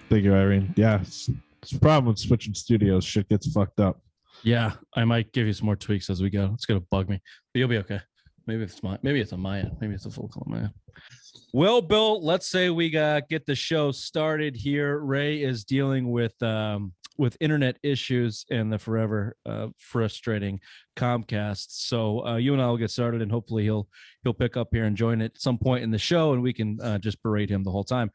Thank you, Irene. Yeah, it's a problem with switching studios. Shit gets fucked up. Yeah, I might give you some more tweaks as we go. It's gonna bug me, but you'll be okay. Maybe it's on my end. Maybe it's a full call on my end. Well, Bill, let's say we get the show started here. Ray is dealing with internet issues and the forever frustrating Comcast. So you and I will get started, and hopefully he'll pick up here and join at some point in the show, and we can just berate him the whole time.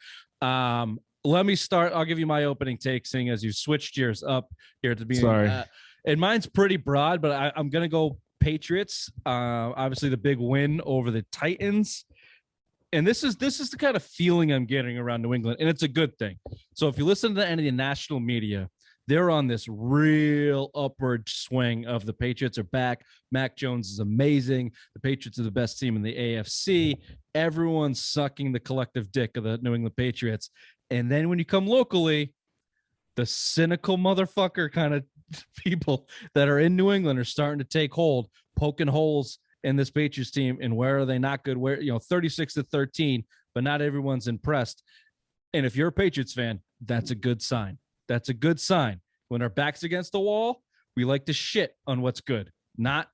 Let me start. I'll give you my opening take, seeing as you switched gears up here at the beginning. Sorry. And mine's pretty broad, but I'm going to go Patriots. Obviously, the big win over the Titans. And this is the kind of feeling I'm getting around New England, and it's a good thing. So if you listen to any of the national media, they're on this real upward swing of the Patriots are back. Mac Jones is amazing. The Patriots are the best team in the AFC. Everyone's sucking the collective dick of the New England Patriots. And then when you come locally, the cynical motherfucker kind of people that are in New England are starting to take hold, poking holes in this Patriots team. And where are they not good? Where, 36-13, but not everyone's impressed. And if you're a Patriots fan, that's a good sign. That's a good sign. When our back's against the wall, we like to shit on what's good, not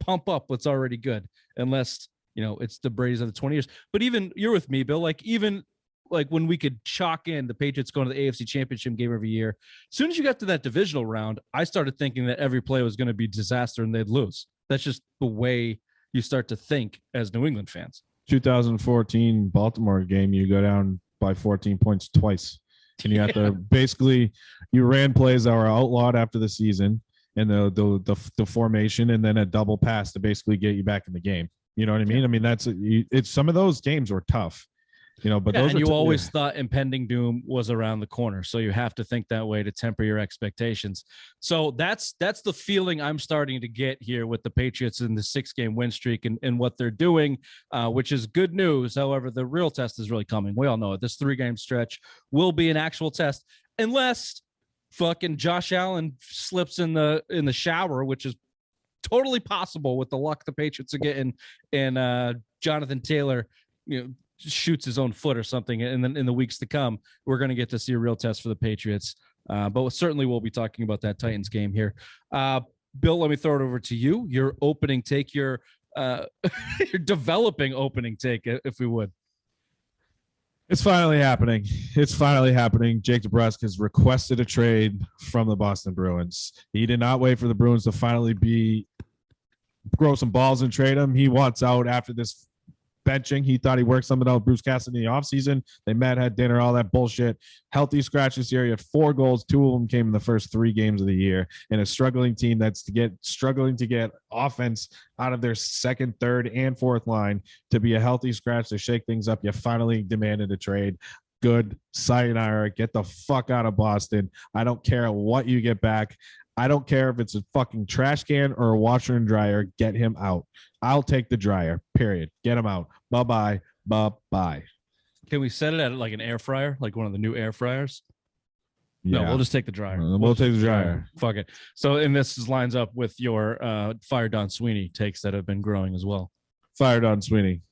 pump up what's already good, unless, it's the Brady's of the 20 years. But even you're with me, Bill, even when we could chalk in the Patriots going to the AFC Championship game every year, as soon as you got to that divisional round, I started thinking that every play was going to be disaster and they'd lose. That's just the way you start to think as New England fans. 2014 Baltimore game, you go down by 14 points twice. And you have to basically, you ran plays that were outlawed after the season and the formation, and then a double pass to basically get you back in the game. You know what I mean? I mean, it's some of those games were tough. But those and you always thought impending doom was around the corner. So you have to think that way to temper your expectations. So that's the feeling I'm starting to get here with the Patriots in the 6-game win streak and what they're doing, which is good news. However, the real test is really coming. We all know it. This 3-game stretch will be an actual test unless fucking Josh Allen slips in the shower, which is totally possible with the luck the Patriots are getting, and Jonathan Taylor, shoots his own foot or something, and then in the weeks to come, we're going to get to see a real test for the Patriots. But certainly we'll be talking about that Titans game here. Bill, let me throw it over to you. Your opening take, your developing opening take, if we would. It's finally happening. Jake DeBrusk has requested a trade from the Boston Bruins. He did not wait for the Bruins to finally grow some balls and trade him. He wants out after this benching. He thought he worked something out with Bruce Cassidy in the offseason. They met, had dinner, all that bullshit. Healthy scratch this year. He had 4 goals. 2 of them came in the first 3 games of the year. And a struggling team that's struggling to get offense out of their second, third, and fourth line to be a healthy scratch to shake things up. You finally demanded a trade. Good. Sayonara. Get the fuck out of Boston. I don't care what you get back. I don't care if it's a fucking trash can or a washer and dryer. Get him out. I'll take the dryer, period. Get him out. Bye-bye. Bye-bye. Can we set it at like an air fryer, like one of the new air fryers? Yeah. No, we'll just take the dryer. We'll take the dryer. Fuck it. So, and this lines up with your Fire Don Sweeney takes that have been growing as well. Fire Don Sweeney.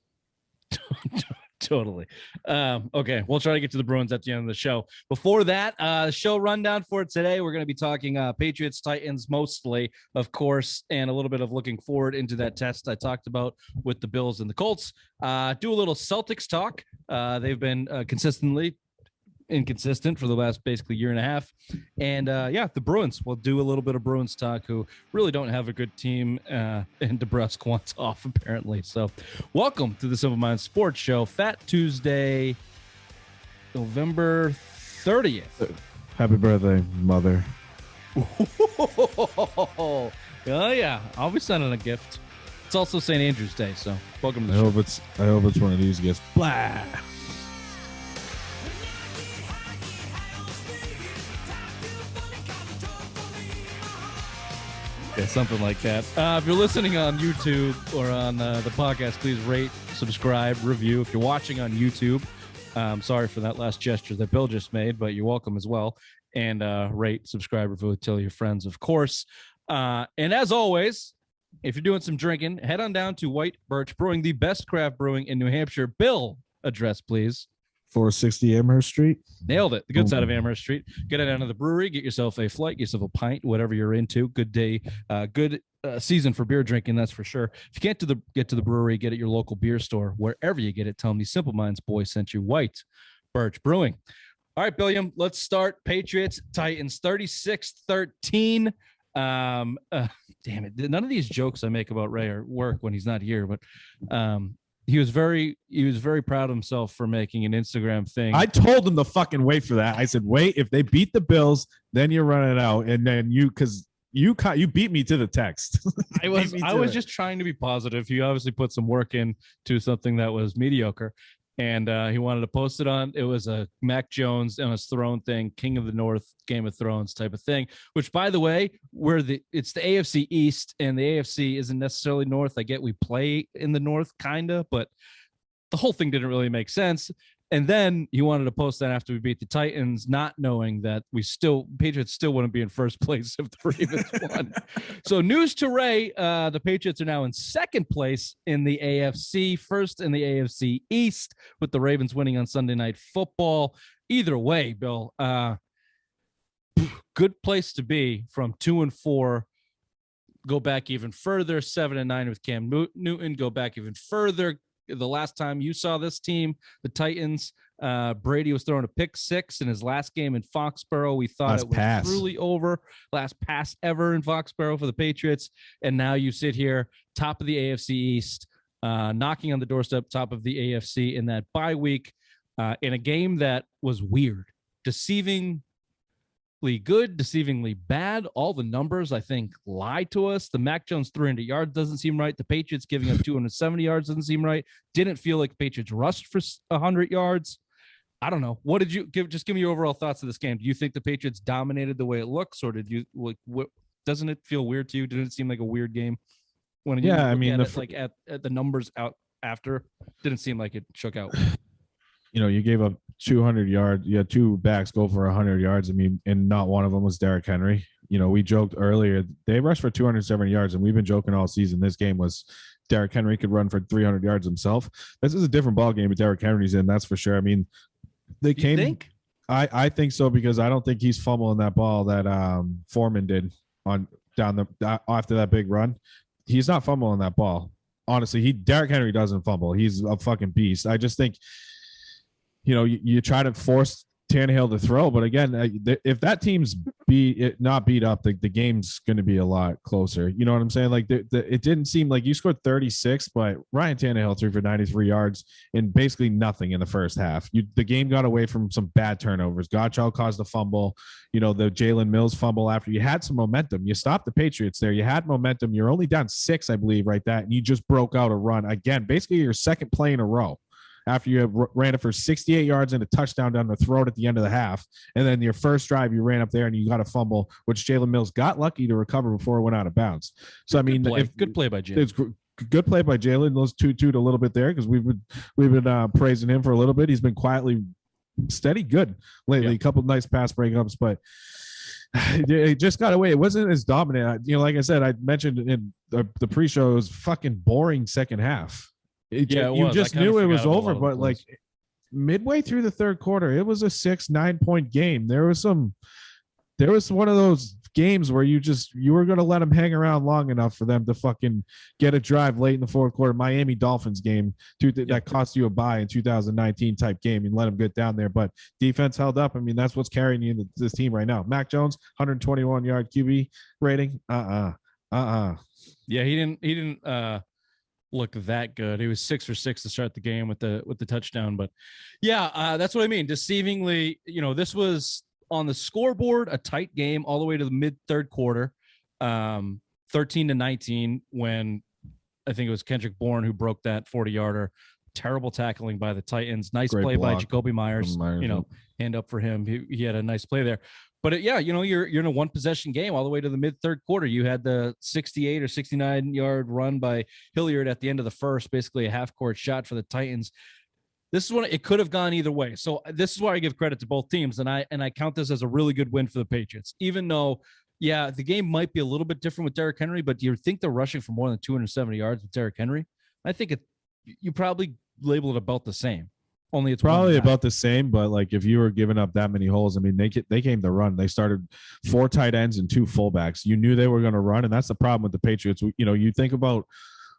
Totally. Okay, we'll try to get to the Bruins at the end of the show. Before that, show rundown for today, we're going to be talking Patriots, Titans mostly, of course, and a little bit of looking forward into that test I talked about with the Bills and the Colts. Do a little Celtics talk. They've been consistently inconsistent for the last basically year and a half. And the Bruins, we'll do a little bit of Bruins talk, who really don't have a good team, and DeBrusk wants off apparently. So welcome to the Simple Minds Sports Show, Fat Tuesday, November 30th. Happy birthday, mother. Oh yeah, I'll be sending a gift. It's also St. Andrew's Day, so welcome to the show. I hope it's one of these gifts. Blah. Yeah, something like that. If you're listening on YouTube or on the podcast, please rate, subscribe, review. If you're watching on YouTube, sorry for that last gesture that Bill just made, but you're welcome as well. And rate, subscribe, review, tell your friends, of course. And as always, if you're doing some drinking, head on down to White Birch Brewing, the best craft brewing in New Hampshire. Bill, address, please. 460 Amherst Street. Nailed it. The good side of Amherst Street. Get it down to the brewery, get yourself a flight, get yourself a pint, whatever you're into. Good day, good season for beer drinking, that's for sure. If you can't get to the brewery, get at your local beer store. Wherever you get it, tell them these Simple Minds boys sent you. White Birch Brewing. All right, Billiam, let's start. Patriots, Titans, 36-13. Damn it. None of these jokes I make about Ray work when he's not here, but he was very proud of himself for making an Instagram thing. I told him to fucking wait for that. I said, wait, if they beat the Bills, then you're running out. And then you beat me to the text. I was just trying to be positive. He obviously put some work into something that was mediocre. And he wanted to post it on. It was a Mac Jones on his throne thing, King of the North, Game of Thrones type of thing. Which, by the way, it's the AFC East, and the AFC isn't necessarily North. I get we play in the North, kinda, but the whole thing didn't really make sense. And then he wanted to post that after we beat the Titans, not knowing that Patriots still wouldn't be in first place if the Ravens won. So news to Ray, the Patriots are now in second place in the AFC, first in the AFC East, with the Ravens winning on Sunday Night Football. Either way, Bill, good place to be from 2-4. Go back even further, 7-9 with Cam Newton. Go back even further. The last time you saw this team, the Titans, Brady was throwing a pick six in his last game in Foxborough. We thought it was truly over. Last pass ever in Foxborough for the Patriots. And now you sit here, top of the AFC East, knocking on the doorstep, top of the AFC in that bye week, in a game that was weird, deceivingly good, deceivingly bad. All the numbers, I think, lie to us. The Mac Jones 300 yards doesn't seem right. The Patriots giving up 270 yards doesn't seem right. Didn't feel like the Patriots rushed for 100 yards. I don't know. What did you give? Just give me your overall thoughts of this game. Do you think the Patriots dominated the way it looks, or did you like? What doesn't it feel weird to you? Didn't it seem like a weird game? When you at the numbers out after, didn't seem like it shook out. You know, you gave up 200 yards. You had two backs go for 100 yards. I mean, and not one of them was Derrick Henry. You know, we joked earlier, they rushed for 270 yards, and we've been joking all season. This game was Derrick Henry could run for 300 yards himself. This is a different ball game, but Derrick Henry's in, that's for sure. I mean, they came. You think? I think so, because I don't think he's fumbling that ball that Foreman did after that big run. He's not fumbling that ball. Honestly, Derrick Henry doesn't fumble. He's a fucking beast. I just think, you know, you try to force Tannehill to throw, but again, if that team's not beat up, the game's going to be a lot closer. You know what I'm saying? Like it didn't seem like you scored 36, but Ryan Tannehill threw for 93 yards and basically nothing in the first half. The game got away from some bad turnovers. Godchild caused a fumble. You know, the Jalen Mills fumble after you had some momentum. You stopped the Patriots there. You had momentum. You're only down 6, I believe, right? And you just broke out a run again. Basically, your second play in a row. After you ran it for 68 yards and a touchdown down the throat at the end of the half. And then your first drive, you ran up there and you got a fumble, which Jalen Mills got lucky to recover before it went out of bounds. So, I mean, good play by Jalen. It's good play by Jalen. Those two a little bit there, because we've been praising him for a little bit. He's been quietly steady good lately. Yeah. A couple of nice pass breakups, but it just got away. It wasn't as dominant. You know, like I said, I mentioned in the pre-show, it was fucking boring second half. You just knew it was over, but like midway through the third quarter, it was a 6-9 point game. There was one of those games where you were going to let them hang around long enough for them to fucking get a drive late in the fourth quarter. Miami Dolphins game that cost you a bye in 2019 type game, and let them get down there. But defense held up. I mean, that's what's carrying you into this team right now. Mac Jones, 121 yard QB rating. Yeah, he didn't look that good. He was 6 for 6 to start the game with the touchdown. But yeah, that's what I mean. Deceivingly, you know, this was on the scoreboard a tight game all the way to the mid third quarter, 13-19, when I think it was Kendrick Bourne who broke that 40-yarder. Terrible tackling by the Titans. Nice Great play block by Jacoby Myers. You know, hand up for him. He had a nice play there. But you know, you're in a one possession game all the way to the mid third quarter. You had the 68 or 69 yard run by Hilliard at the end of the first, basically a half court shot for the Titans. This is when it could have gone either way. So this is why I give credit to both teams, and I count this as a really good win for the Patriots. Even though, yeah, the game might be a little bit different with Derrick Henry, but do you think they're rushing for more than 270 yards with Derrick Henry? I think you probably label it about the same. Only it's Probably 1.5. about the same, but like if you were giving up that many holes, I mean, they came to run. They started 4 tight ends and 2 fullbacks. You knew they were going to run, and that's the problem with the Patriots. You know, you think about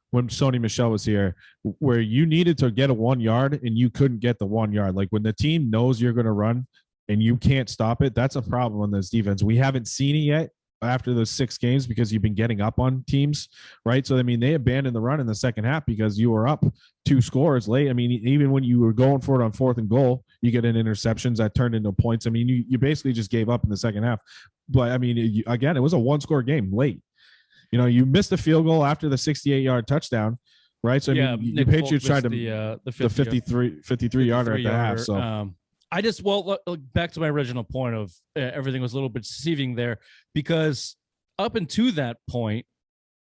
when Sony Michel was here, where you needed to get a 1 yard and you couldn't get the 1 yard. Like when the team knows you're going to run and you can't stop it, that's a problem on this defense. We haven't seen it yet after those 6 games because you've been getting up on teams, right? So, I mean, they abandoned the run in the second half because you were up 2 scores late. I mean, even when you were going for it on 4th and goal, you get an interceptions that turned into points. I mean, you basically just gave up in the second half. But, I mean, again, it was a 1-score game late. You know, you missed a field goal after the 68-yard touchdown, right? So, I mean, the Patriots tried to the 53-yarder at the half. So, back to my original point of everything was a little bit deceiving there, because up until that point,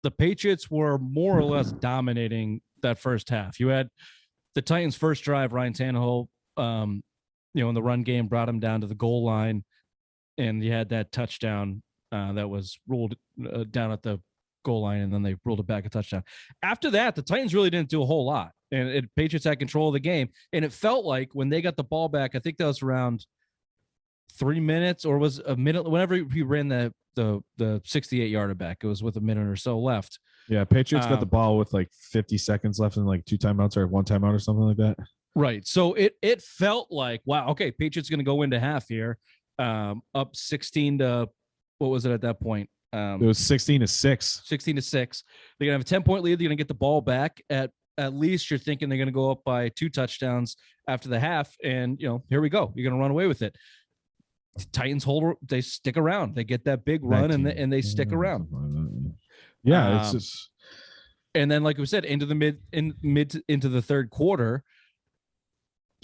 the Patriots were more or less dominating that first half. You had the Titans' first drive, Ryan Tannehill, in the run game, brought him down to the goal line, and you had that touchdown that was ruled down at the goal line, and then they ruled it back a touchdown. After that, the Titans really didn't do a whole lot. And Patriots had control of the game. And it felt like when they got the ball back, I think that was around 3 minutes or was a minute, whenever he ran the 68-yarder back, it was with a minute or so left. Yeah, Patriots got the ball with like 50 seconds left and like 2 timeouts or 1 timeout or something like that. Right. So it felt like, wow, okay, Patriots going to go into half here, up 16 to, what was it at that point? It was 16-6. 16-6. They're going to have a 10-point lead. They're going to get the ball back at least you're thinking they're going to go up by 2 touchdowns after the half. And, here we go. You're going to run away with it. Titans they stick around. They get that big run and they stick around. Yeah. It's just. And then, like we said, into the third quarter,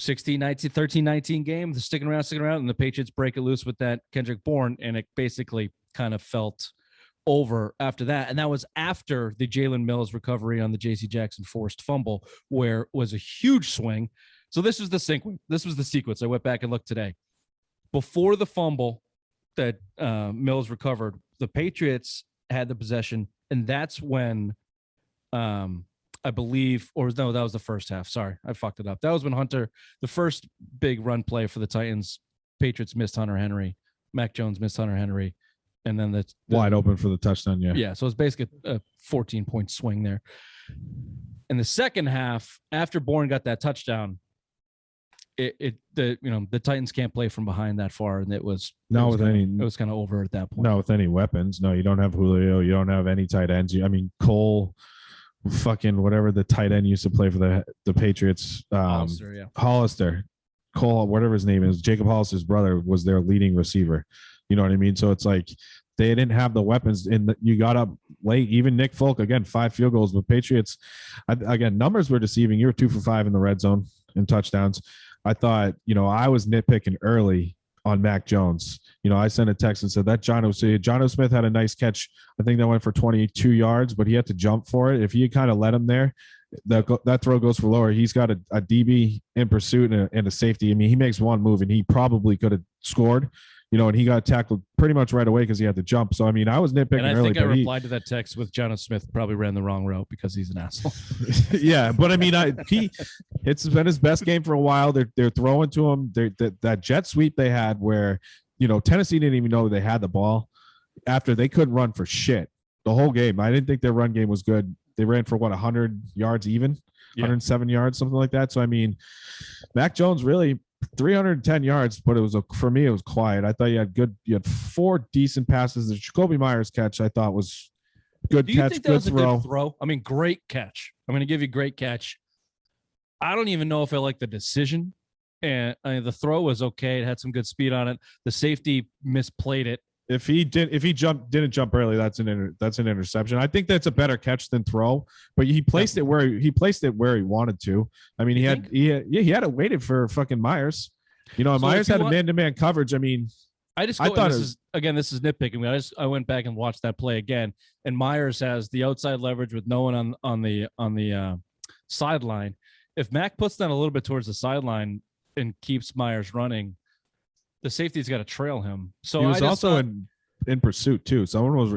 13-19 game, they're sticking around, and the Patriots break it loose with that Kendrick Bourne. And it basically kind of felt over after that. And that was after the Jalen Mills recovery on the JC Jackson forced fumble, where it was a huge swing. So this was the sequence. I went back and looked today. Before the fumble that Mills recovered, the Patriots had the possession, and that's when I believe, or no, that was the first half. Sorry, I fucked it up. That was when the first big run play for the Titans, Patriots missed Hunter Henry. Mac Jones missed Hunter Henry. And then the wide open for the touchdown. Yeah. Yeah. So it's basically a 14-point swing there. In the second half, after Bourne got that touchdown, the Titans can't play from behind that far. And it was kind of over at that point. Not with any weapons. No, you don't have Julio. You don't have any tight ends. Cole, fucking whatever the tight end used to play for the Patriots. Hollister, Cole, whatever his name is, Jacob Hollister's brother was their leading receiver. You know what I mean? So it's like they didn't have the weapons, and you got up late. Even Nick Folk, again, 5 field goals. But Patriots, again, numbers were deceiving. You were 2 for 5 in the red zone and touchdowns. I thought, I was nitpicking early on Mac Jones. I sent a text and said that Jono Smith had a nice catch. I think that went for 22 yards, but he had to jump for it. If he kind of let him there, that throw goes for lower. He's got a DB in pursuit and a safety. He makes one move, and he probably could have scored. And he got tackled pretty much right away because he had to jump. So, I was nitpicking early. And I think I replied to that text with Jono Smith probably ran the wrong route because he's an asshole. Yeah, but it's been his best game for a while. They're throwing to him. That jet sweep they had where, Tennessee didn't even know they had the ball after they couldn't run for shit the whole game. I didn't think their run game was good. They ran for 100 yards even, 107 yards, something like that. So, Mac Jones really – 310 yards, but for me, it was quiet. I thought you had 4 decent passes. The Jacoby Myers catch I thought was good. Do you catch, think that good was throw. A good throw? Great catch. I'm going to give you great catch. I don't even know if I like the decision. And the throw was okay. It had some good speed on it. The safety misplayed it. If he didn't jump early, that's an interception. I think that's a better catch than throw. But he placed it where he wanted to. He had it waited for fucking Myers. Myers had a man-to-man coverage. This is nitpicking. I went back and watched that play again, and Myers has the outside leverage with no one on the sideline. If Mac puts that a little bit towards the sideline and keeps Myers running, the safety's got to trail him. So he was also in in pursuit too.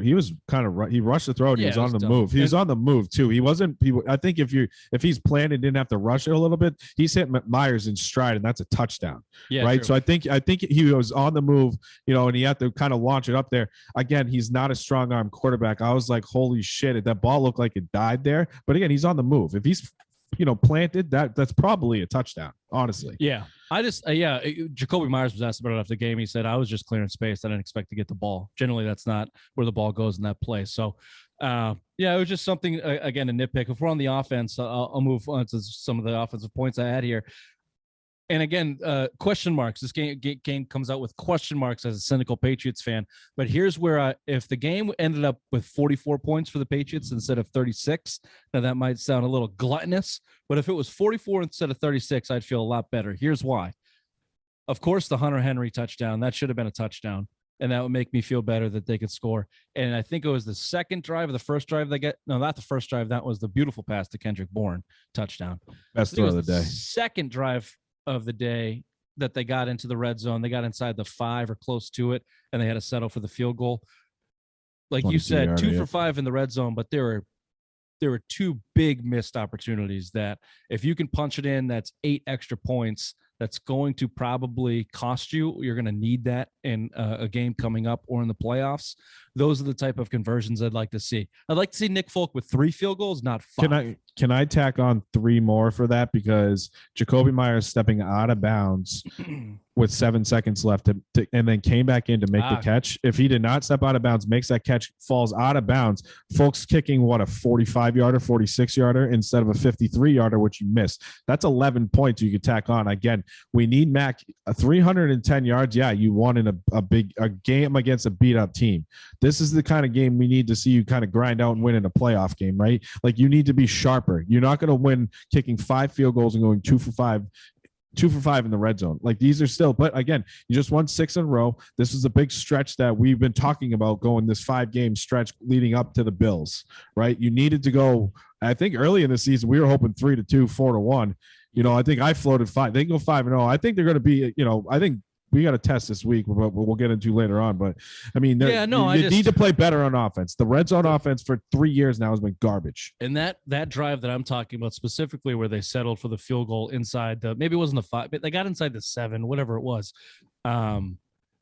He was kind of he rushed the throw and he was on the move. He was on the move too. He wasn't. I think if he's planned and didn't have to rush it a little bit, he's hit Myers in stride and that's a touchdown. Yeah, right. True. So I think he was on the move, and he had to kind of launch it up there. Again, he's not a strong arm quarterback. I was like, holy shit, that ball looked like it died there. But again, he's on the move. If he's planted, that's probably a touchdown, honestly. Yeah. Jacoby Myers was asked about it after the game. He said, I was just clearing space. I didn't expect to get the ball. Generally, that's not where the ball goes in that play. So, it was just something, again, a nitpick. If we're on the offense, I'll move on to some of the offensive points I had here. And again, question marks. This game comes out with question marks as a cynical Patriots fan. But here's where if the game ended up with 44 points for the Patriots instead of 36, now that might sound a little gluttonous. But if it was 44 instead of 36, I'd feel a lot better. Here's why. Of course, the Hunter Henry touchdown, that should have been a touchdown. And that would make me feel better that they could score. And I think it was the second drive or the first drive no, not the first drive. That was the beautiful pass to Kendrick Bourne touchdown. Best throw of the day. Second drive of the day that they got into the red zone. They got inside the 5 or close to it, and they had to settle for the field goal. Like you said, 2 for 5 in the red zone, but there were 2 big missed opportunities that if you can punch it in, that's 8 extra points. That's going to probably cost you. You're going to need that in a game coming up or in the playoffs. Those are the type of conversions I'd like to see. I'd like to see Nick Folk with 3 field goals, not 5. Can I tack on 3 more for that? Because Jacoby Myers stepping out of bounds with 7 seconds left and then came back in to make the catch. If he did not step out of bounds, makes that catch, falls out of bounds, folks kicking a 45-yarder, 46-yarder instead of a 53-yarder, which you missed. That's 11 points you could tack on. Again, we need Mac 310 yards. Yeah, you won in a game against a beat-up team. This is the kind of game we need to see you kind of grind out and win in a playoff game, right? Like you need to be sharper. You're not going to win kicking 5 field goals and going 2 for 5 in the red zone. Like these are still, but again, you just won 6 in a row. This is a big stretch that we've been talking about going this 5-game stretch leading up to the Bills, right? You needed to go, I think early in the season, we were hoping 3-2, 4-1. I think I floated 5. They can go 5-0. I think they're going to be, I think we got a test this week, but we'll get into later on. But I mean, you need to play better on offense. The red zone offense for 3 years now has been garbage. And that drive that I'm talking about specifically, where they settled for the field goal inside maybe it wasn't the 5, but they got inside the 7, whatever it was.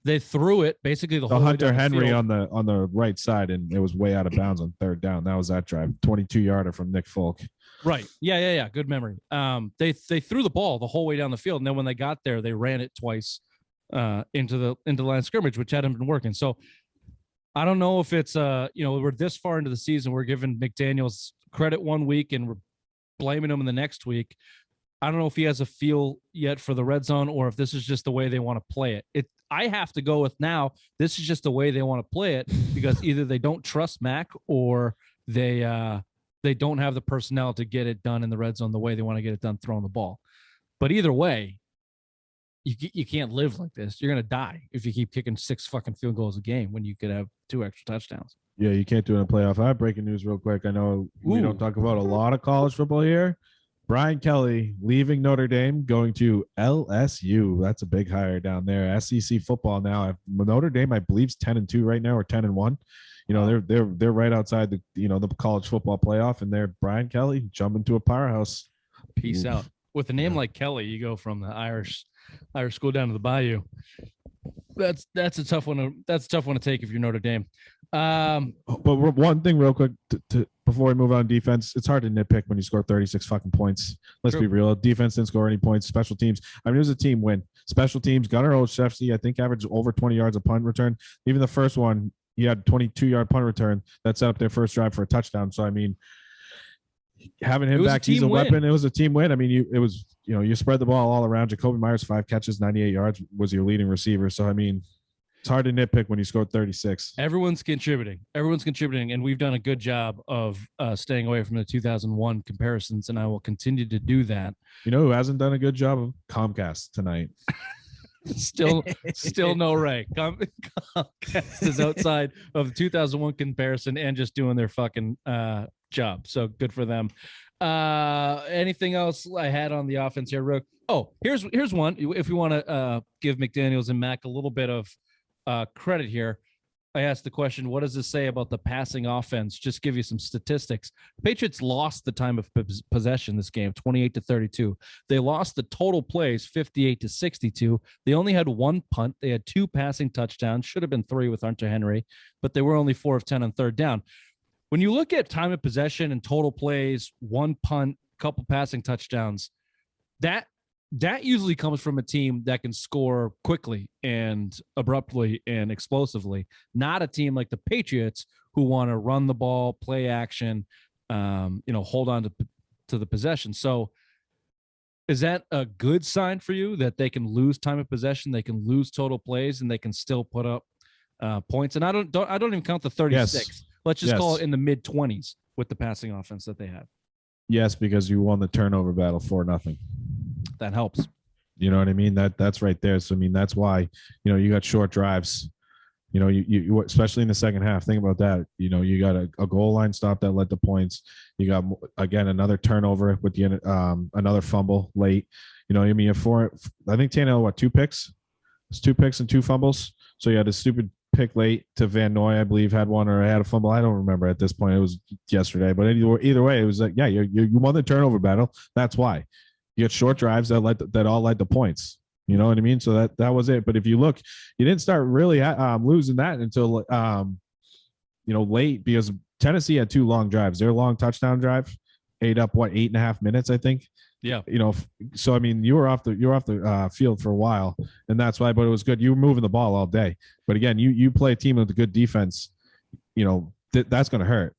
They threw it basically the whole Hunter way down Henry the on the right side, and it was way out of bounds on 3rd down. That was that drive, 22-yarder from Nick Folk. Right. Yeah. Good memory. They threw the ball the whole way down the field, and then when they got there, they ran it twice into the line of scrimmage, which hadn't been working. So I don't know if it's we're this far into the season, we're giving McDaniels credit one week and we're blaming him in the next week. I don't know if he has a feel yet for the red zone or if this is just the way they want to play it. I have to go with now, this is just the way they want to play it, because either they don't trust Mac or they don't have the personnel to get it done in the red zone the way they want to get it done throwing the ball. But either way, you can't live like this. You're going to die if you keep kicking 6 fucking field goals a game when you could have 2 extra touchdowns. Yeah, you can't do it in a playoff. I have breaking news real quick. I know we don't talk about a lot of college football here. Brian Kelly leaving Notre Dame, going to LSU. That's a big hire down there. SEC football now. Notre Dame, I believe, is 10-2 right now, or 10-1. They're right outside the college football playoff, and they're Brian Kelly jumping to a powerhouse. Peace out. With a name like Kelly, you go from the Irish school down to the Bayou. That's a tough one. That's a tough one to take if you're Notre Dame. But one thing real quick before we move on defense, it's hard to nitpick when you score 36 fucking points. Let's be real. Defense didn't score any points. Special teams. I mean, it was a team win. Special teams. Gunnar Olszewski, I think, averaged over 20 yards a punt return. Even the first one, he had 22-yard punt return that set up their first drive for a touchdown. So I mean, having him back, he's a weapon. It was a team win. I mean, you spread the ball all around. Jacoby Myers, 5 catches, 98 yards, was your leading receiver. So I mean, it's hard to nitpick when you scored 36. Everyone's contributing, and we've done a good job of staying away from the 2001 comparisons, and I will continue to do that. You know who hasn't done a good job of Comcast tonight? Still no Ray. Comcast is outside of the 2001 comparison and just doing their fucking job. So good for them. Anything else I had on the offense here, Rook? Oh, here's one. If we want to give McDaniels and Mac a little bit of credit here, I asked the question, what does this say about the passing offense? Just give you some statistics. Patriots lost the time of possession this game, 28-32. They lost the total plays, 58-62. They only had one punt. They had 2 passing touchdowns. Should have been 3 with Hunter Henry, but they were only 4 of 10 on third down. When you look at time of possession and total plays, 1 punt, couple passing touchdowns, that usually comes from a team that can score quickly and abruptly and explosively, not a team like the Patriots who want to run the ball, play action, hold on to the possession. So is that a good sign for you that they can lose time of possession, they can lose total plays, and they can still put up points? And I don't even count the 36. Yes. Let's just call it in the mid-20s with the passing offense that they had. Yes, because you won the turnover battle 4-0. That helps. You know what I mean? That's right there. So I mean, that's why, you got short drives. You especially in the second half. Think about that. You got a goal line stop that led to points. You got again another turnover with the another fumble late. I think Tannehill 2 picks? It's 2 picks and 2 fumbles. So you had a stupid pick late to Van Noy, I believe, had one, or had a fumble. I don't remember at this point. It was yesterday, but either way, it was like, yeah, you won the turnover battle. That's why. You had short drives that all led to points. You know what I mean? So that was it. But if you look, you didn't start really losing that until late, because Tennessee had 2 long drives. Their long touchdown drive ate up 8.5 minutes, I think. Yeah. So I mean, you were off the field for a while, and that's why. But it was good. You were moving the ball all day. But again, you play a team with a good defense. That's going to hurt.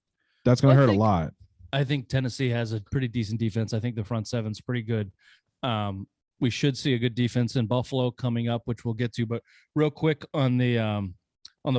That's going to hurt a lot. I think Tennessee has a pretty decent defense. I think the front seven's pretty good. We should see a good defense in Buffalo coming up, which we'll get to. But real quick on the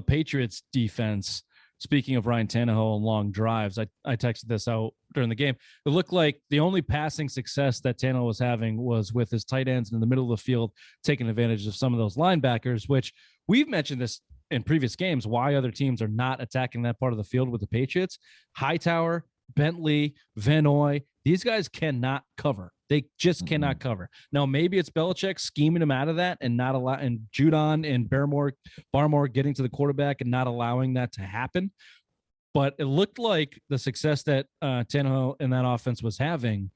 Patriots defense, speaking of Ryan Tannehill and long drives, I texted this out during the game. It looked like the only passing success that Tannehill was having was with his tight ends in the middle of the field, taking advantage of some of those linebackers, which we've mentioned this in previous games, why other teams are not attacking that part of the field with the Patriots. Hightower, Bentley, Van Noy, these guys cannot cover. They just cannot cover. Now, maybe it's Belichick scheming them out of that and not allow, and Judon and Barmore getting to the quarterback and not allowing that to happen. But it looked like the success that Tannehill and that offense was having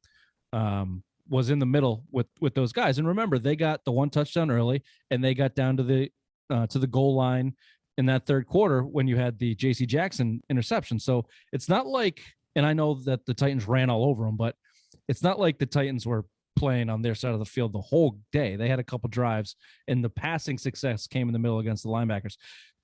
was in the middle with those guys. And remember, they got the 1 touchdown early, and they got down to the goal line in that third quarter when you had the J.C. Jackson interception. So it's not like, and I know that the Titans ran all over them, but it's not like the Titans were playing on their side of the field the whole day. They had a couple drives, and the passing success came in the middle against the linebackers.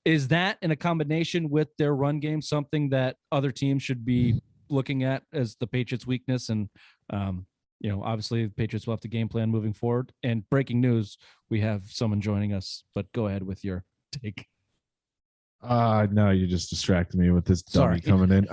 Is that in a combination with their run game something that other teams should be looking at as the Patriots' weakness? And, obviously the Patriots will have to game plan moving forward. And breaking news, we have someone joining us, but go ahead with your take. No, you just distracted me with this dummy coming in.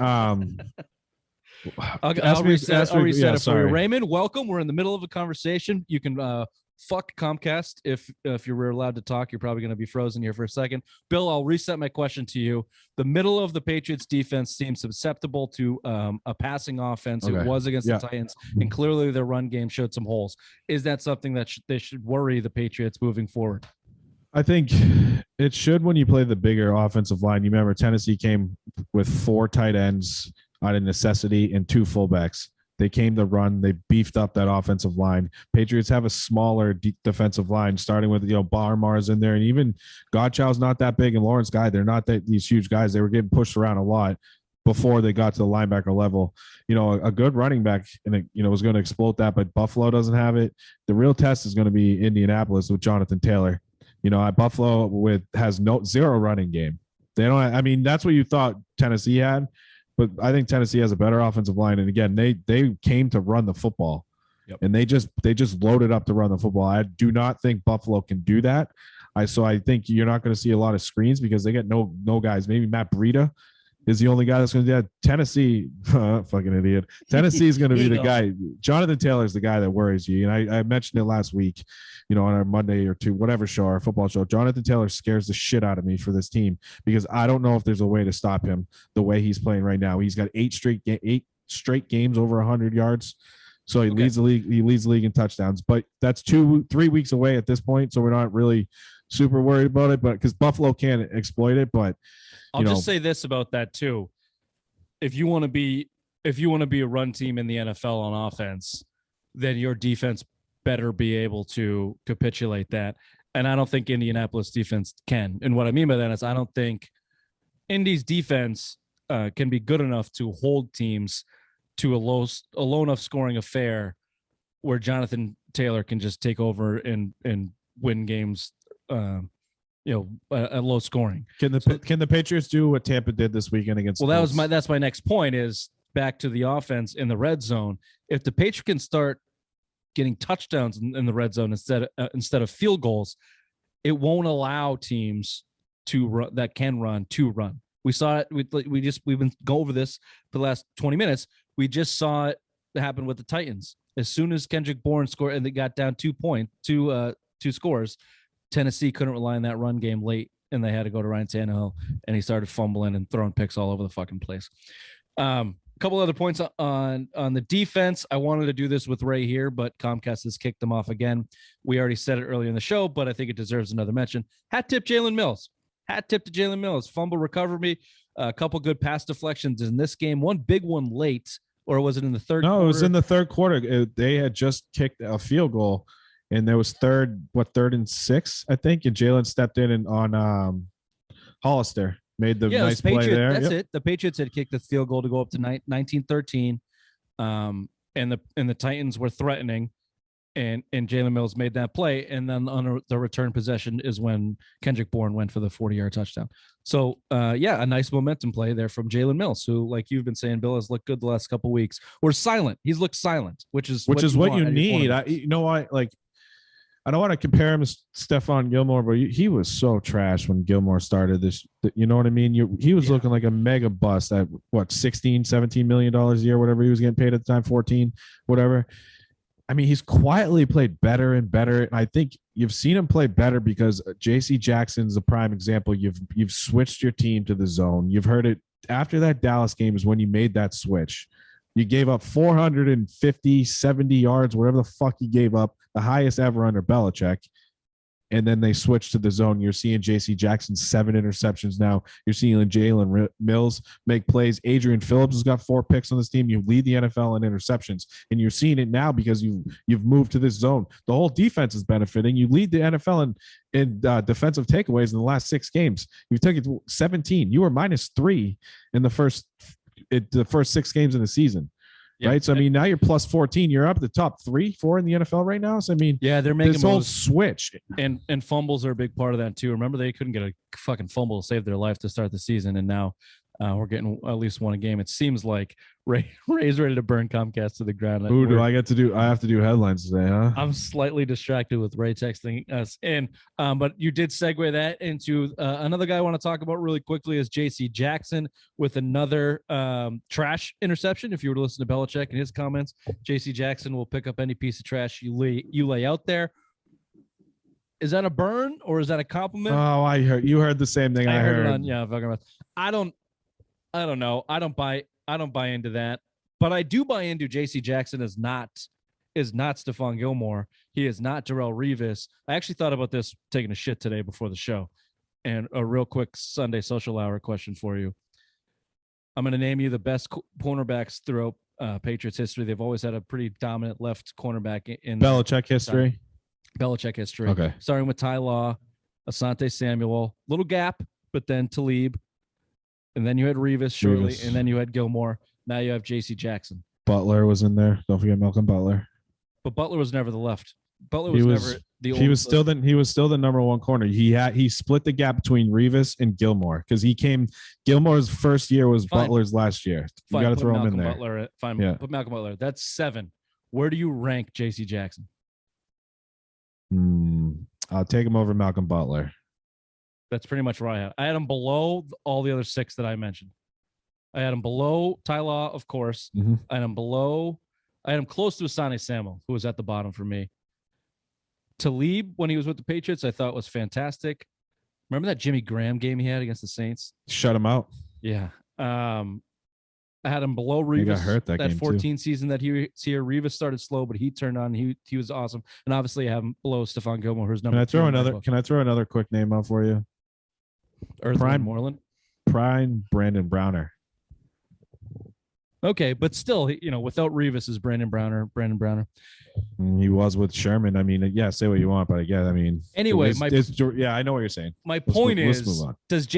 I'll reset it for you. Raymond, welcome. We're in the middle of a conversation. You can fuck Comcast if you're allowed to talk. You're probably going to be frozen here for a second. Bill, I'll reset my question to you. The middle of the Patriots defense seems susceptible to a passing offense. Okay. It was against the Titans, and clearly their run game showed some holes. Is that something that they should worry the Patriots moving forward? I think it should when you play the bigger offensive line. You remember Tennessee came with 4 tight ends out of necessity and 2 fullbacks. They came to run. They beefed up that offensive line. Patriots have a smaller defensive line, starting with Barmar's in there, and even Godchau's not that big, and Lawrence Guy, they're not these huge guys. They were getting pushed around a lot before they got to the linebacker level. A good running back and was going to explode that, but Buffalo doesn't have it. The real test is going to be Indianapolis with Jonathan Taylor. Buffalo has 0 running game. They don't. I mean, that's what you thought Tennessee had. But I think Tennessee has a better offensive line, and again, they came to run the football, and they just loaded up to run the football. I do not think Buffalo can do that. So I think you're not going to see a lot of screens because they get no guys. Maybe Matt Breida is the only guy that's going to do that. Tennessee, fucking idiot. Tennessee is going to be the guy. Jonathan Taylor is the guy that worries you, and I mentioned it last week. On our Monday or two, whatever show, our football show, Jonathan Taylor scares the shit out of me for this team because I don't know if there's a way to stop him the way he's playing right now. He's got 8 straight games over 100 yards. So he leads the league. He leads the league in touchdowns, but that's 3 weeks away at this point. So we're not really super worried about it, but because Buffalo can exploit it. But I'll just say this about that too. If you want to be a run team in the NFL on offense, then your defense better be able to capitulate that. And I don't think Indianapolis defense can. And what I mean by that is I don't think Indy's defense can be good enough to hold teams to a low enough scoring affair where Jonathan Taylor can just take over and win games, at low scoring. Can the Patriots do what Tampa did this weekend against? Well, that's my next point is back to the offense in the red zone. If the Patriots can start getting touchdowns in the red zone instead of field goals, it won't allow teams that can run to run. We saw it. We've been going over this for the last 20 minutes. We just saw it happen with the Titans. As soon as Kendrick Bourne scored and they got down 2 scores, Tennessee couldn't rely on that run game late, and they had to go to Ryan Tannehill, and he started fumbling and throwing picks all over the fucking place. Couple other points on the defense. I wanted to do this with Ray here, but Comcast has kicked them off again. We already said it earlier in the show, but I think it deserves another mention. Hat tip Jalen Mills. Hat tip to Jalen Mills. Fumble recovery. A couple good pass deflections in this game. One big one late, or was it in the third quarter? No, it was in the third quarter. They had just kicked a field goal, and there was third and 6, I think, and Jalen stepped in and on Hollister. Made the nice play there. That's it. The Patriots had kicked the field goal to go up to 19-13, and the Titans were threatening, and Jalen Mills made that play, and then on the return possession is when Kendrick Bourne went for the 40-yard touchdown. So, a nice momentum play there from Jalen Mills, who, like you've been saying, Bill, has looked good the last couple of weeks. Or silent. He's looked silent, which is what you need. I don't want to compare him to Stephon Gilmore, but he was so trash when Gilmore started this. You know what I mean? He was looking like a mega bust at $16-17 million a year, whatever he was getting paid at the time, 14, whatever. I mean, he's quietly played better and better. And I think you've seen him play better because J.C. Jackson's a prime example. You've switched your team to the zone. You've heard it after that Dallas game is when you made that switch. You gave up 450, 70 yards, whatever the fuck you gave up, the highest ever under Belichick. And then they switched to the zone. You're seeing J.C. Jackson 7 interceptions now. You're seeing Jalen Mills make plays. Adrian Phillips has got 4 picks on this team. You lead the NFL in interceptions, and you're seeing it now because you've moved to this zone. The whole defense is benefiting. You lead the NFL in defensive takeaways in the last 6 games. You took it to 17. You were -3 in the first 6 games in the season. Right. So, I mean, now you're plus 14. You're up at the top 3-4 in the NFL right now. So, I mean, they're making this whole switch. And fumbles are a big part of that, too. Remember, they couldn't get a fucking fumble to save their life to start the season. And now we're getting at least one a game. It seems like Ray's ready to burn Comcast to the ground. Who do I get to do? I have to do headlines today, huh? I'm slightly distracted with Ray texting us in. But you did segue that into another guy I want to talk about really quickly is J.C. Jackson with another trash interception. If you were to listen to Belichick and his comments, J.C. Jackson will pick up any piece of trash you lay out there. Is that a burn or is that a compliment? Oh, you heard the same thing I heard. I don't know. I don't buy into that, but I do buy into J.C. Jackson is not Stephon Gilmore. He is not Darrelle Revis. I actually thought about this taking a shit today before the show, and a real quick Sunday social hour question for you. I'm going to name you the best cornerbacks throughout Patriots history. They've always had a pretty dominant left cornerback in Belichick history. Belichick history. Okay. Starting with Ty Law, Asante Samuel, little gap, but then Talib. And then you had Revis shortly, and then you had Gilmore. Now you have J.C. Jackson. Butler was in there. Don't forget Malcolm Butler. But Butler was never the left. Butler was never the he was still the number one corner. He split the gap between Revis and Gilmore because Gilmore's first year was Butler's last year. You got to throw him in there. Put Malcolm Butler. That's 7. Where do you rank J.C. Jackson? I'll take him over Malcolm Butler. That's pretty much where I had. I had him below all the other 6 that I mentioned. I had him below Ty Law, of course. Mm-hmm. I had him close to Asante Samuel, who was at the bottom for me. Talib, when he was with the Patriots, I thought was fantastic. Remember that Jimmy Graham game he had against the Saints? Shut him out. Yeah. I had him below Revis. He got hurt that game 14 season that he here. Revis started slow, but he turned on. He was awesome. And obviously I have him below Stephon Gilmore, who's number. Can I throw another quick name out for you? Prime Moreland. Prime Brandon Browner. Okay, but still, without Revis is Brandon Browner. He was with Sherman. I mean, yeah, say what you want, but again, I mean, anyway, I know what you're saying. My point is, does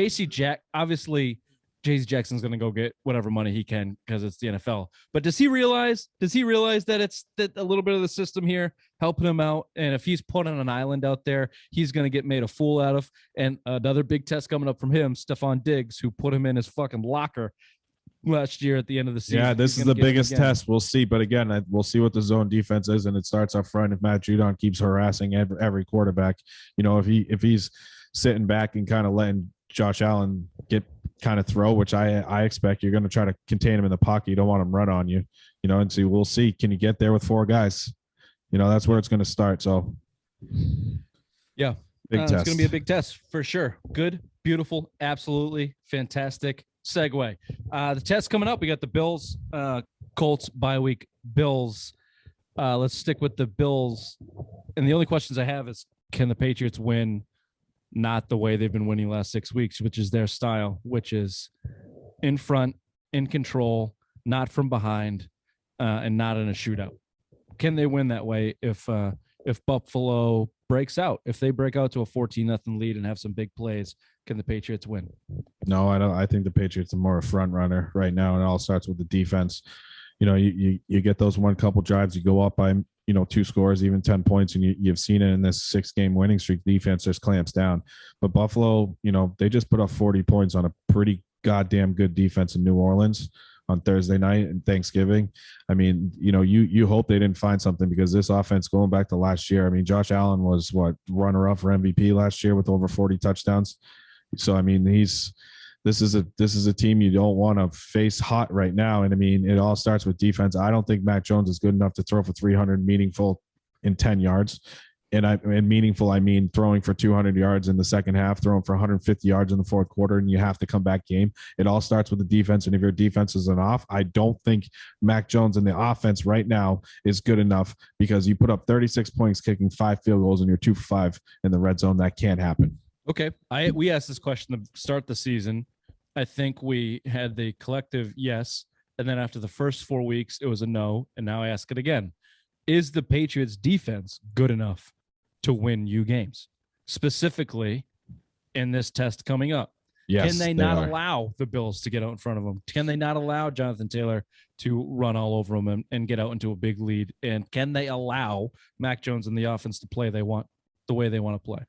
obviously J.C. Jackson's going to go get whatever money he can because it's the NFL. But does he realize that it's that a little bit of the system here helping him out? And if he's put on an island out there, he's going to get made a fool out of. And another big test coming up from him, Stephon Diggs, who put him in his fucking locker last year at the end of the season. Yeah, this is the biggest test. We'll see. But again, we'll see what the zone defense is, and it starts up front. If Matt Judon keeps harassing every quarterback, if he's sitting back and kind of letting Josh Allen get kind of throw, which I expect, you're going to try to contain him in the pocket. You don't want him run on you, and see, we'll see. Can you get there with 4 guys? That's where it's going to start. So yeah, it's going to be a big test for sure. Good, beautiful, absolutely fantastic segue. The test coming up, we got the Bills, Colts bye week. Bills. Let's stick with the Bills. And the only questions I have is, can the Patriots win? Not the way they've been winning the last 6 weeks, which is their style, which is in front, in control, not from behind, and not in a shootout. Can they win that way if Buffalo breaks out? If they break out to a 14-0 lead and have some big plays, can the Patriots win? No, I don't. I think the Patriots are more a front runner right now, and it all starts with the defense. You get those one couple drives, you go up by 2 scores, even 10 points, and you've seen it in this 6-game winning streak. Defense just clamps down. But Buffalo, they just put up 40 points on a pretty goddamn good defense in New Orleans on Thursday night and Thanksgiving. I mean, you hope they didn't find something, because this offense, going back to last year, I mean, Josh Allen was runner-up for MVP last year with over 40 touchdowns. So I mean, this is a team you don't want to face hot right now. And I mean, it all starts with defense. I don't think Mac Jones is good enough to throw for 300 meaningful in 10 yards. And meaningful, I mean throwing for 200 yards in the second half, throwing for 150 yards in the fourth quarter, and you have to come back game. It all starts with the defense. And if your defense isn't off, I don't think Mac Jones in the offense right now is good enough, because you put up 36 points kicking 5 field goals and you're 2 for 5 in the red zone. That can't happen. Okay. We asked this question to start the season. I think we had the collective yes. And then after the first 4 weeks, it was a no. And now I ask it again. Is the Patriots defense good enough to win you games, specifically in this test coming up? Yes, can they not allow the Bills to get out in front of them? Can they not allow Jonathan Taylor to run all over them and get out into a big lead? And can they allow Mac Jones and the offense to play the way they want to play?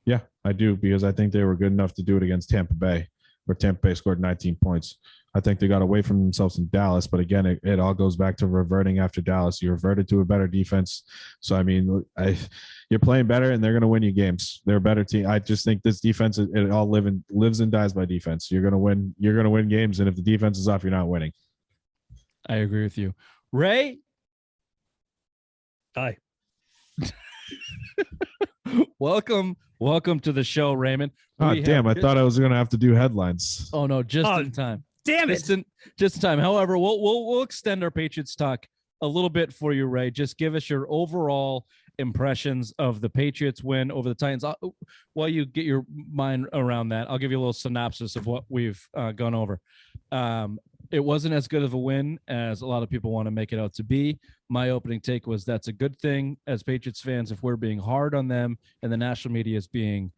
Yeah, I do, because I think they were good enough to do it against Tampa Bay, where Tampa Bay scored 19 points. I think they got away from themselves in Dallas, but again, it all goes back to reverting after Dallas. You reverted to a better defense. So, I mean, you're playing better, and they're going to win you games. They're a better team. I just think this defense, it all lives and dies by defense. You're going to win. You're going to win games, and if the defense is off, you're not winning. I agree with you. Ray? Hi. Welcome to the show, Raymond. Oh, damn. I thought I was going to have to do headlines. Oh, no, just in time. Damn it. Just in time. However, we'll extend our Patriots talk a little bit for you, Ray. Just give us your overall impressions of the Patriots win over the Titans. While you get your mind around that, I'll give you a little synopsis of what we've gone over. It wasn't as good of a win as a lot of people want to make it out to be. My opening take was that's a good thing as Patriots fans if we're being hard on them and the national media is being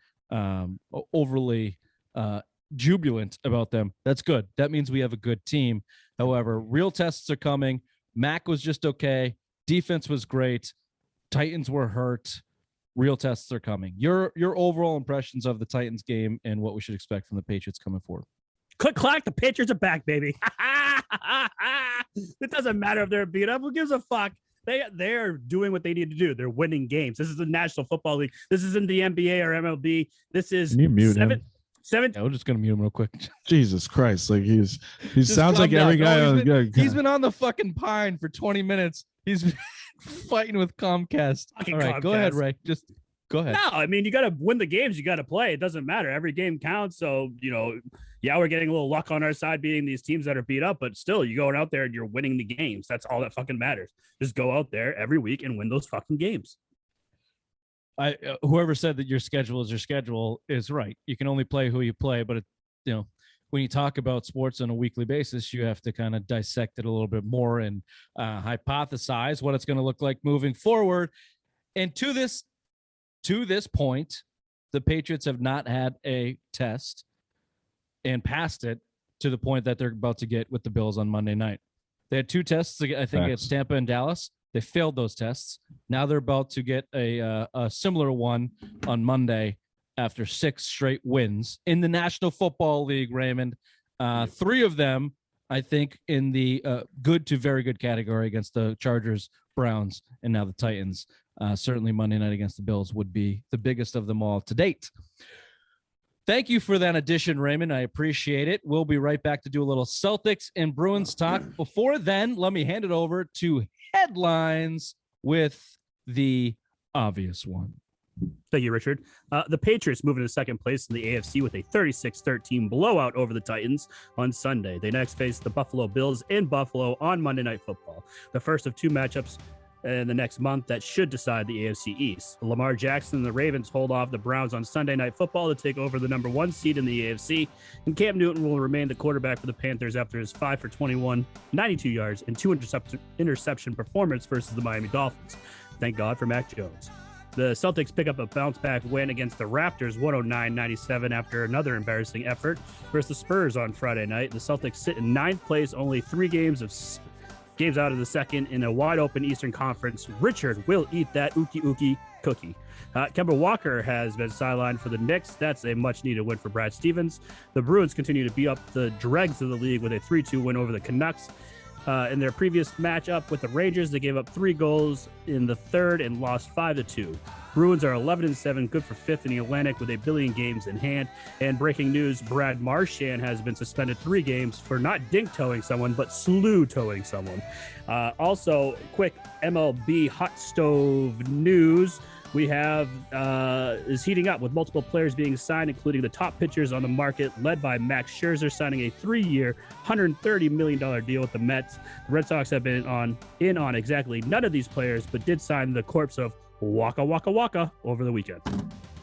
overly jubilant about them. That's good. That means we have a good team. However, real tests are coming. Mac was just okay. Defense was great. Titans were hurt. Real tests are coming. Your overall impressions of the Titans game and what we should expect from the Patriots coming forward. Clack, the Patriots are back, baby. It doesn't matter if they're beat up. Who gives a fuck? They're doing what they need to do. They're winning games. This is the National Football League. This isn't the NBA or MLB. This is Can you mute him? Yeah, we're just gonna mute him real quick. Jesus Christ! Like he sounds like every guy. He's been on the fucking pine for 20 minutes. He's been fighting with Comcast. All right, go ahead, Ray. Just Go ahead. No, I mean, you got to win the games you got to play. It doesn't matter. Every game counts. So, yeah, we're getting a little luck on our side beating these teams that are beat up, but still, you're going out there and you're winning the games. That's all that fucking matters. Just go out there every week and win those fucking games. Whoever said that your schedule is your schedule is right. You can only play who you play, but when you talk about sports on a weekly basis, you have to kind of dissect it a little bit more and hypothesize what it's going to look like moving forward. And to this point, the Patriots have not had a test and passed it to the point that they're about to get with the Bills on Monday night. They had 2 tests, I think, against Tampa and Dallas. They failed those tests. Now they're about to get a similar one on Monday after 6 straight wins in the National Football League, Raymond. 3 of them, I think, in the good to very good category against the Chargers, Browns, and now the Titans. Certainly Monday night against the Bills would be the biggest of them all to date. Thank you for that addition, Raymond. I appreciate it. We'll be right back to do a little Celtics and Bruins talk. Before then, let me hand it over to headlines with the obvious one. Thank you, Richard. The Patriots move into second place in the AFC with a 36-13 blowout over the Titans on Sunday. They next face the Buffalo Bills in Buffalo on Monday Night Football, the first of 2 matchups in the next month that should decide the AFC East. Lamar Jackson and the Ravens hold off the Browns on Sunday Night Football to take over the number 1 seed in the AFC, and Cam Newton will remain the quarterback for the Panthers after his 5 for 21, 92 yards, and 2 interception performance versus the Miami Dolphins. Thank God for Mac Jones. The Celtics pick up a bounce-back win against the Raptors 109-97 after another embarrassing effort versus the Spurs on Friday night. The Celtics sit in 9th place, only 3 games out of the second in a wide-open Eastern Conference. Richard will eat that ookie cookie. Kemba Walker has been sidelined for the Knicks. That's a much-needed win for Brad Stevens. The Bruins continue to beat up the dregs of the league with a 3-2 win over the Canucks. In their previous matchup with the Rangers, they gave up 3 goals in the third and lost 5-2. Bruins are 11-7, good for 5th in the Atlantic with a billion games in hand. And breaking news, Brad Marchand has been suspended 3 games for not dink-toeing someone, but slew-toeing someone. Also, quick MLB hot stove news. We have is heating up with multiple players being signed, including the top pitchers on the market, led by Max Scherzer signing a 3-year, $130 million deal with the Mets. The Red Sox have been in on exactly none of these players, but did sign the corpse of Waka Waka Waka over the weekend.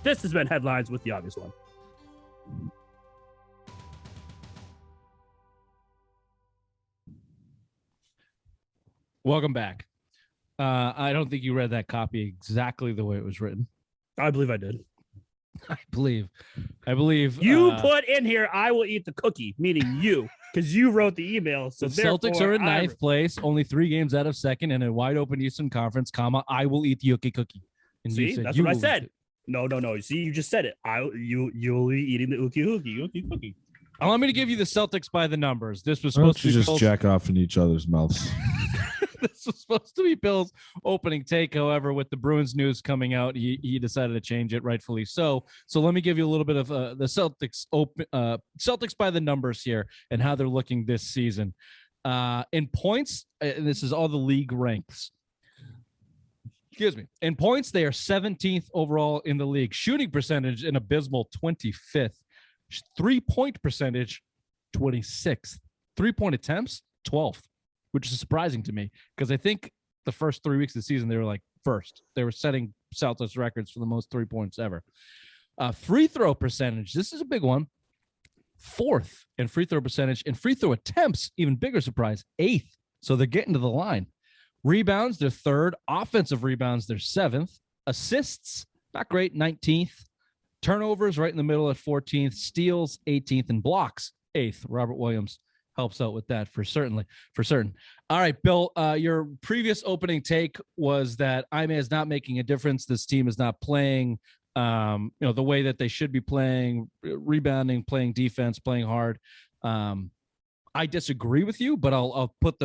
This has been headlines with the obvious one. Welcome back. I don't think you read that copy exactly the way it was written. I believe I did. I believe you put in here, I will eat the cookie, meaning you, because you wrote the email. So the Celtics are in 9th place, only 3 games out of second in a wide open Eastern Conference, I will eat the Yuki cookie. And see, that's what I said. No. See, you just said it. You'll be eating the ookie cookie. Allow me to give you the Celtics by the numbers. This was Why supposed don't to you be just Bill's, jack off in each other's mouths? This was supposed to be Bill's opening take. However, with the Bruins news coming out, he decided to change it, rightfully so. So let me give you a little bit of the Celtics by the numbers here and how they're looking this season. In points, and this is all the league ranks. Excuse me. In points, they are 17th overall in the league. Shooting percentage, an abysmal 25th. 3-point percentage, 26th. 3-point attempts, 12th, which is surprising to me because I think the first 3 weeks of the season, they were like first. They were setting Celtics records for the most 3 points ever. Free throw percentage, this is a big one. 4th in free throw percentage, and free throw attempts, even bigger surprise, 8th. So they're getting to the line. Rebounds, they're 3rd. Offensive rebounds, they're 7th. Assists, not great, 19th. Turnovers, right in the middle at 14th. Steals, 18th. And blocks, 8th. Robert Williams helps out with that for certain. All right, Bill, your previous opening take was that Ime is not making a difference. This team is not playing the way that they should be playing, rebounding, playing defense, playing hard. I disagree with you, but I'll put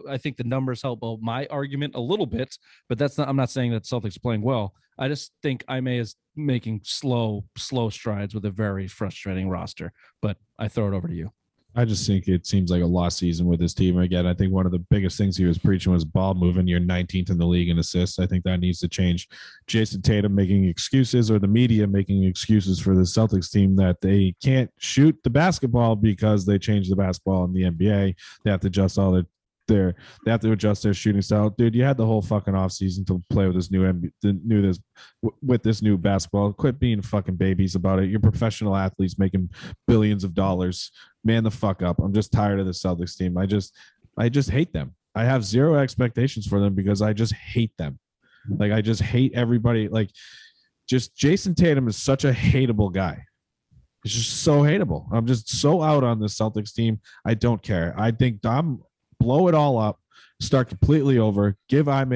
I think the numbers help my argument a little bit, but I'm not saying that Celtics playing well. I just think Ime is making slow strides with a very frustrating roster, but I throw it over to you. I just think it seems like a lost season with this team. Again, I think one of the biggest things he was preaching was ball moving. You're 19th in the league in assists. I think that needs to change. Jason Tatum making excuses, or the media making excuses for the Celtics team that they can't shoot the basketball because they changed the basketball in the NBA. They have to adjust all they have to adjust their shooting style. Dude, you had the whole fucking offseason to play with this with this new basketball. Quit being fucking babies about it. You're professional athletes making billions of dollars. Man the fuck up. I'm just tired of the Celtics team. I just hate them. I have zero expectations for them because I just hate them. Like, I just hate everybody. Like, just Jason Tatum is such a hateable guy. He's just so hateable. I'm just so out on the Celtics team. I don't care. I think I'm blow it all up, start completely over, give Ime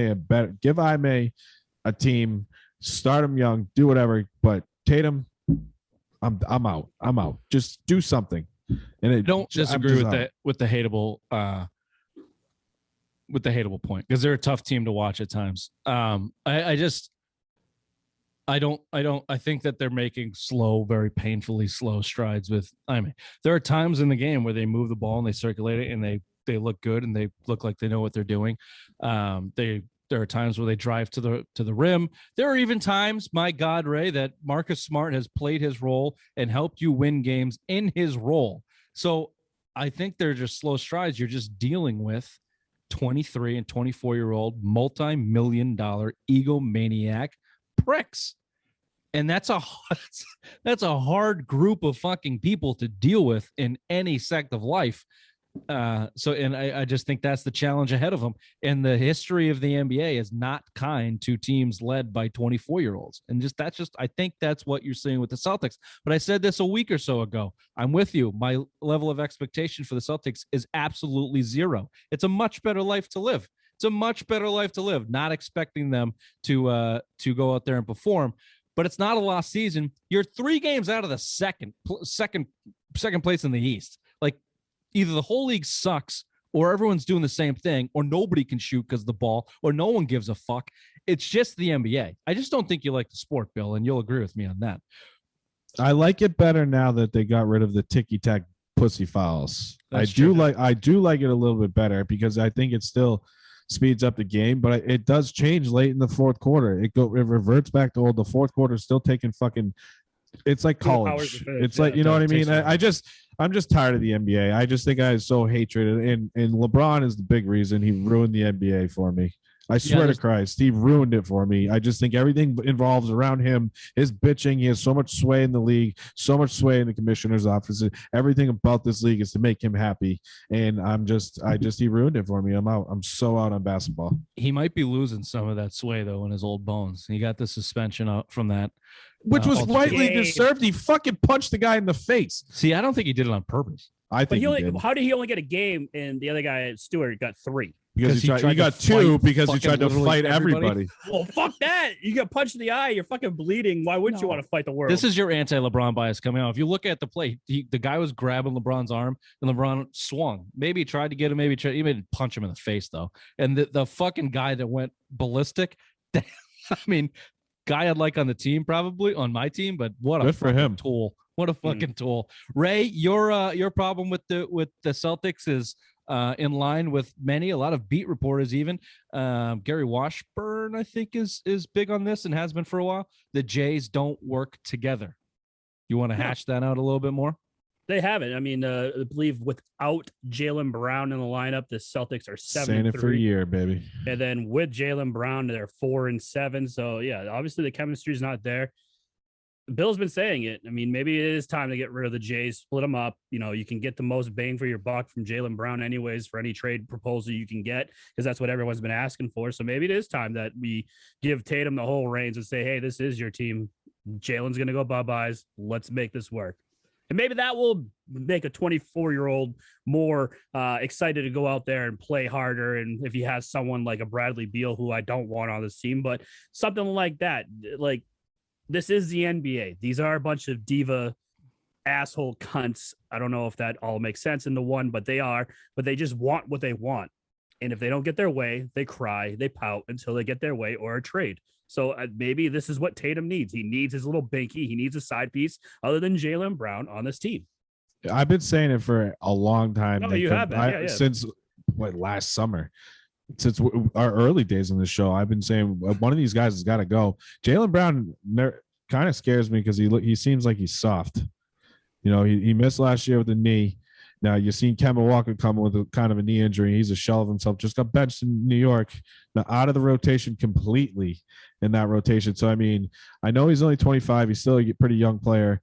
a team, start him young, do whatever. But Tatum, I'm out. I'm out. Just do something. And I don't disagree with the hateable point, because they're a tough team to watch at times. I think that they're making very painfully slow strides with Ime. There are times in the game where they move the ball and they circulate it and they look good and they look like they know what they're doing. There are times where they drive to the rim. There are even times, my God, Ray, that Marcus Smart has played his role and helped you win games in his role. So I think they're just slow strides. You're just dealing with 23 and 24-year-old multi-million-dollar egomaniac pricks. And that's a hard group of fucking people to deal with in any sect of life. I just think that's the challenge ahead of them. And the history of the NBA is not kind to teams led by 24-year-olds. And I think that's what you're seeing with the Celtics. But I said this a week or so ago. I'm with you. My level of expectation for the Celtics is absolutely zero. It's a much better life to live. Not expecting them to go out there and perform. But it's not a lost season. You're 3 games out of the second place in the East. Like, either the whole league sucks, or everyone's doing the same thing, or nobody can shoot because of the ball, or no one gives a fuck. It's just the NBA. I just don't think you like the sport, Bill, and you'll agree with me on that. I like it better now that they got rid of the ticky-tack pussy fouls. I do like it a little bit better because I think it still speeds up the game, but it does change late in the fourth quarter. It reverts back to the fourth quarter still taking fucking. It's like college. It's like, you know what I mean? I'm just tired of the NBA. I just think I have so hatred, and LeBron is the big reason. He ruined the NBA for me. I swear to Christ, he ruined it for me. I just think everything involves around him. His bitching. He has so much sway in the league, so much sway in the commissioner's office. Everything about this league is to make him happy. And he ruined it for me. I'm out. I'm so out on basketball. He might be losing some of that sway though in his old bones. He got the suspension out from that, which was rightly deserved. He fucking punched the guy in the face. See, I don't think he did it on purpose. I think he did. How did he only get a game and the other guy, Stewart, got 3? Because he got 2 because he tried to fight everybody. Well, fuck that. You got punched in the eye. You're fucking bleeding. Why wouldn't you want to fight the world? This is your anti-LeBron bias coming out. If you look at the play, the guy was grabbing LeBron's arm and LeBron swung. Maybe he tried to get him. He didn't punch him in the face, though. And the fucking guy that went ballistic, I mean, guy I'd like on the team, probably on my team, but what a fucking tool. What a fucking tool. Ray, your problem with the Celtics is in line with a lot of beat reporters, even Gary Washburn, I think is big on this and has been for a while. The Jays don't work together. You want to hash that out a little bit more? They haven't. I mean, I believe without Jaylen Brown in the lineup, the Celtics are 7-3. Saying it for a year, baby. And then with Jaylen Brown, they're 4-7. So yeah, obviously the chemistry is not there. Bill's been saying it. I mean, maybe it is time to get rid of the Jays, split them up. You know, you can get the most bang for your buck from Jaylen Brown anyways for any trade proposal you can get, because that's what everyone's been asking for. So maybe it is time that we give Tatum the whole reins and say, hey, this is your team. Jaylen's going to go bye-byes. Let's make this work. And maybe that will make a 24-year-old more excited to go out there and play harder. And if he has someone like a Bradley Beal, who I don't want on this team, but something like that, like, this is the NBA. These are a bunch of diva asshole cunts. I don't know if that all makes sense into one, but they are. But they just want what they want. And if they don't get their way, they cry, they pout until they get their way or a trade. So maybe this is what Tatum needs. He needs his little binky. He needs a side piece other than Jaylen Brown on this team. I've been saying it for a long time. No, Nick, you have been. Yeah. Since last summer, since our early days on the show. I've been saying one of these guys has got to go. Jaylen Brown kind of scares me because he seems like he's soft. You know, he missed last year with the knee. Now you've seen Kemba Walker come with a kind of a knee injury. He's a shell of himself. Just got benched in New York. Now out of the rotation completely in that rotation. So I mean, I know he's only 25. He's still a pretty young player,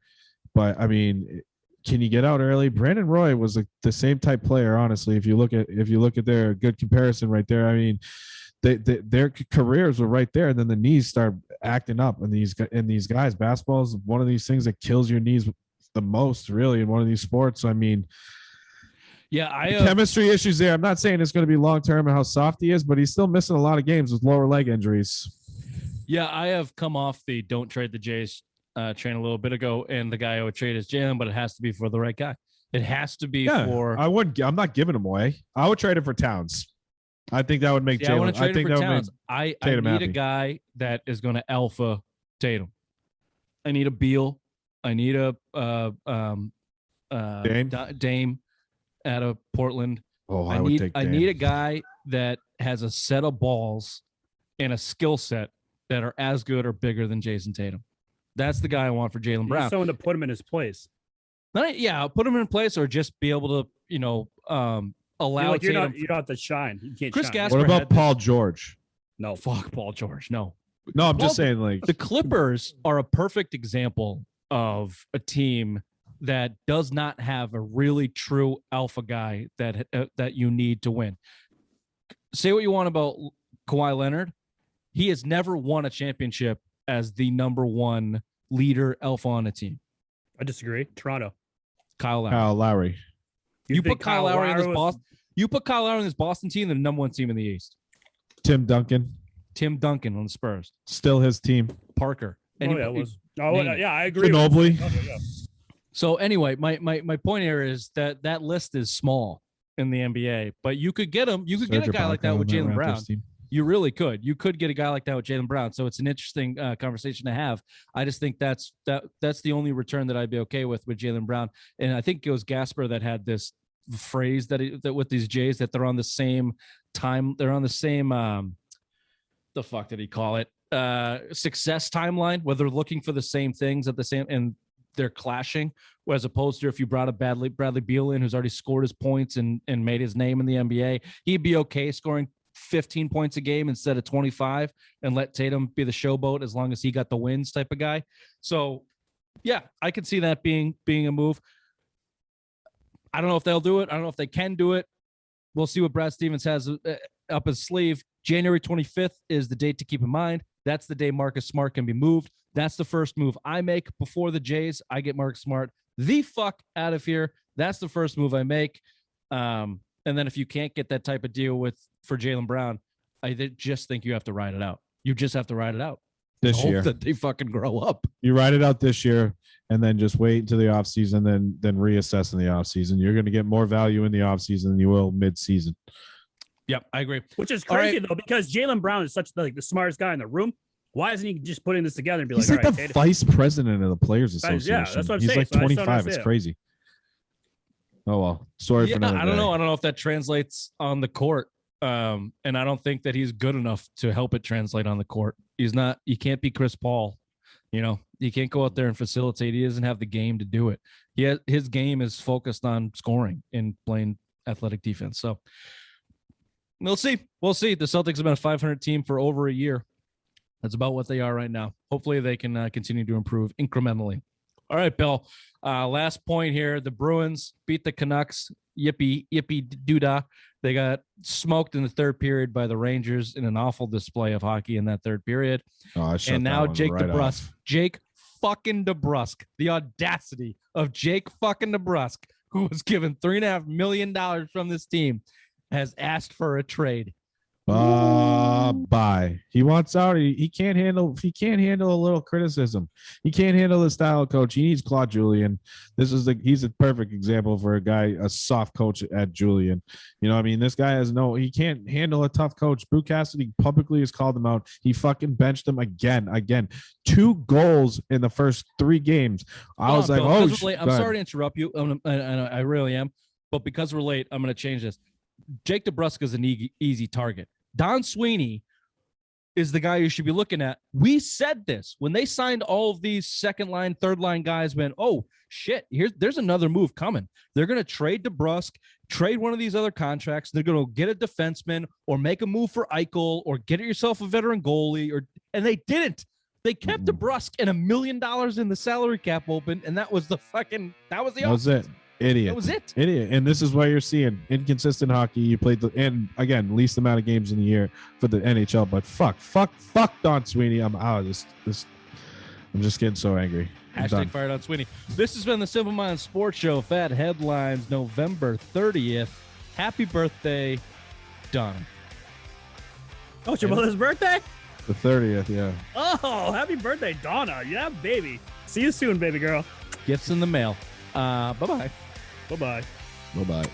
but I mean, can you get out early? Brandon Roy was the same type player, honestly. If you look at their good comparison right there, I mean, their careers were right there, and then the knees start acting up. And these guys, basketball is one of these things that kills your knees the most, really, in one of these sports. I mean, yeah, chemistry issues there. I'm not saying it's going to be long term and how soft he is, but he's still missing a lot of games with lower leg injuries. Yeah, I have come off the don't trade the Jays train a little bit ago, and the guy I would trade is Jalen, but it has to be for the right guy. It has to be for. I'm not giving him away. I would trade it for Towns. I think that would make Jalen. I want to trade it for Towns. I need happy. a guy that is going to alpha Tatum. I need a Beal. I need a Dame out of Portland. Oh, I need a guy that has a set of balls and a skill set that are as good or bigger than Jason Tatum. That's the guy I want for Jaylen Brown. Someone to put him in his place. Put him in place, or just be able to, allow Tatum. You don't have to shine. You can't. Chris shine. Gasper. What about Paul George? No, fuck Paul George. No, I'm just saying, like, the Clippers are a perfect example of a team that does not have a really true alpha guy that you need to win. Say what you want about Kawhi Leonard. He has never won a championship as the number one leader alpha on a team. I disagree. Toronto. Kyle Lowry. You put Kyle Lowry in this Boston. You put Kyle Lowry in this Boston team, the number one team in the East. Tim Duncan on the Spurs. Still his team. Parker. I agree. Ginobili. So anyway, my point here is that list is small in the NBA, but you could get him. You could get a guy like that with Jaylen Brown. You really could. You could get a guy like that with Jaylen Brown. So it's an interesting conversation to have. I just think that's the only return that I'd be okay with Jaylen Brown. And I think it was Gasper that had this phrase that with these Jays that they're on the same time. They're on the same. The fuck did he call it? Success timeline, where they're looking for the same things at the same, and they're clashing. As opposed to if you brought a Bradley Beal in, who's already scored his points and made his name in the NBA, he'd be okay scoring 15 points a game instead of 25 and let Tatum be the showboat as long as he got the wins type of guy. So yeah, I could see that being a move. I don't know if they'll do it. I don't know if they can do it. We'll see what Brad Stevens has up his sleeve. January 25th is the date to keep in mind. That's the day Marcus Smart can be moved. That's the first move I make before the Jays. I get Marcus Smart the fuck out of here. That's the first move I make. And then if you can't get that type of deal for Jaylen Brown, I just think you have to ride it out. You just have to ride it out. This year. That they fucking grow up. You ride it out this year and then just wait until the offseason, then reassess in the offseason. You're going to get more value in the offseason than you will mid-season. Yep, I agree. Which is crazy, though, because Jaylen Brown is such the smartest guy in the room. Why isn't he just putting this together and be he's like, the vice president of the Players Association? Yeah, that's what I'm he's saying. Like 25. It's crazy. Oh, well. Sorry for another I don't know. I don't know if that translates on the court. And I don't think that he's good enough to help it translate on the court. He's not. You can't be Chris Paul. You can't go out there and facilitate. He doesn't have the game to do it. His game is focused on scoring and playing athletic defense. So we'll see. We'll see. The Celtics have been a 500 team for over a year. That's about what they are right now. Hopefully they can continue to improve incrementally. All right, Bill. Last point here. The Bruins beat the Canucks. Yippee doodah. They got smoked in the third period by the Rangers in an awful display of hockey in that third period. And now Jake DeBrusk. Jake fucking DeBrusk. The audacity of Jake fucking DeBrusk, who was given $3.5 million from this team, has asked for a trade. Bye. He wants out. He can't handle a little criticism. He can't handle the style of coach. He needs Claude Julien. He's a perfect example for a soft coach at Julien. You know what I mean? This guy he can't handle a tough coach. Brew Cassidy publicly has called him out. He fucking benched him again. 2 goals in the first 3 games. I was like, I'm sorry to interrupt you. And I really am. But because we're late, I'm going to change this. Jake DeBrusk is an easy target. Don Sweeney is the guy you should be looking at. We said this when they signed all of these second line, third line guys. Went, oh shit! There's another move coming. They're going to trade DeBrusk, trade one of these other contracts. They're going to get a defenseman or make a move for Eichel or get yourself a veteran goalie. And they didn't. They kept DeBrusk and $1 million in the salary cap open, and that was it. Idiot. That was it. Idiot. And this is why you're seeing inconsistent hockey. You played and again, least amount of games in the year for the NHL. But fuck Don Sweeney. I'm out of this. I'm just getting so angry. Hashtag fire Don Sweeney. This has been the Simple Minds Sports Show. Fat Headlines, November 30th. Happy birthday, Donna. Oh, it's your mother's birthday? The 30th, yeah. Oh, happy birthday, Donna. Yeah, baby. See you soon, baby girl. Gifts in the mail. Bye-bye. Bye-bye. Bye-bye.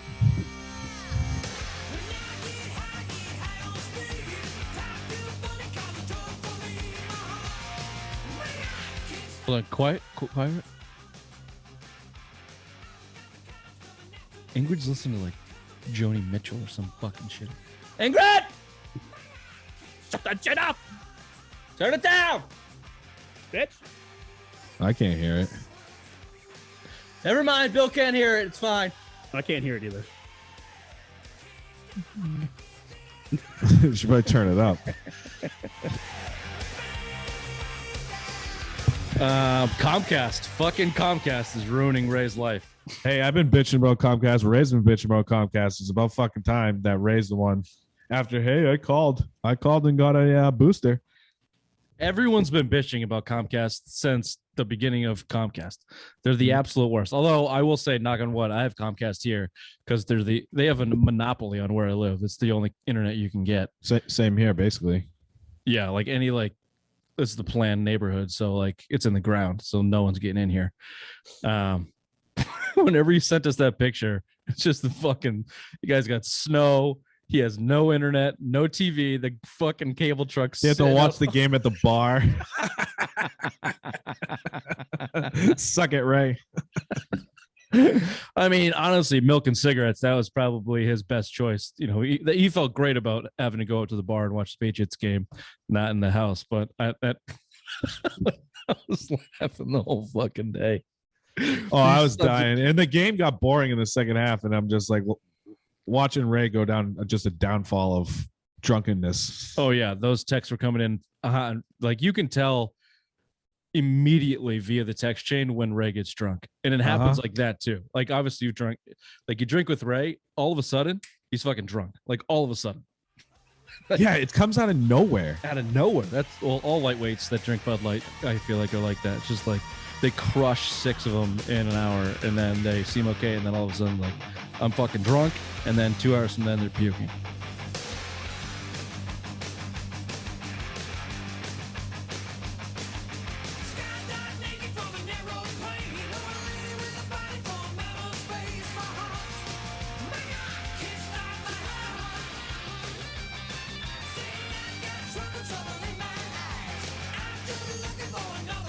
Hold on, quiet. Ingrid's listening to like Joni Mitchell or some fucking shit. Ingrid! Shut that shit up! Turn it down! Bitch! I can't hear it. Never mind, Bill can't hear it. It's fine. I can't hear it either. You should probably turn it up. Comcast. Fucking Comcast is ruining Ray's life. Hey, I've been bitching about Comcast. Ray's been bitching about Comcast. It's about fucking time that Ray's the one. After, hey, I called and got a booster. Everyone's been bitching about Comcast since the beginning of Comcast. They're the absolute worst. Although I will say, knock on wood, I have Comcast here because they have a monopoly on where I live. It's the only internet you can get. Same here, basically. Yeah, it's the planned neighborhood, so it's in the ground, so no one's getting in here. Whenever you sent us that picture, it's just you guys got snow. He has no internet, no TV. The fucking cable trucks. You have to watch the game at the bar. Suck it, Ray. I mean, honestly, milk and cigarettes, that was probably his best choice. You know, he felt great about having to go out to the bar and watch the Patriots game, not in the house. But I was laughing the whole fucking day. Oh, I was dying. And the game got boring in the second half. And I'm just like watching Ray go down just a downfall of drunkenness. Oh, yeah. Those texts were coming in. You can tell immediately via the text chain when Ray gets drunk. And it happens like that too. Like obviously you drink with Ray, all of a sudden he's fucking drunk. Like all of a sudden. Yeah, it comes out of nowhere. Out of nowhere. That's all lightweights that drink Bud Light, I feel like, are like that. It's just like they crush 6 of them in an hour and then they seem okay. And then all of a sudden, like, I'm fucking drunk. And then 2 hours from then they're puking. Trouble in my life. I'm just looking for another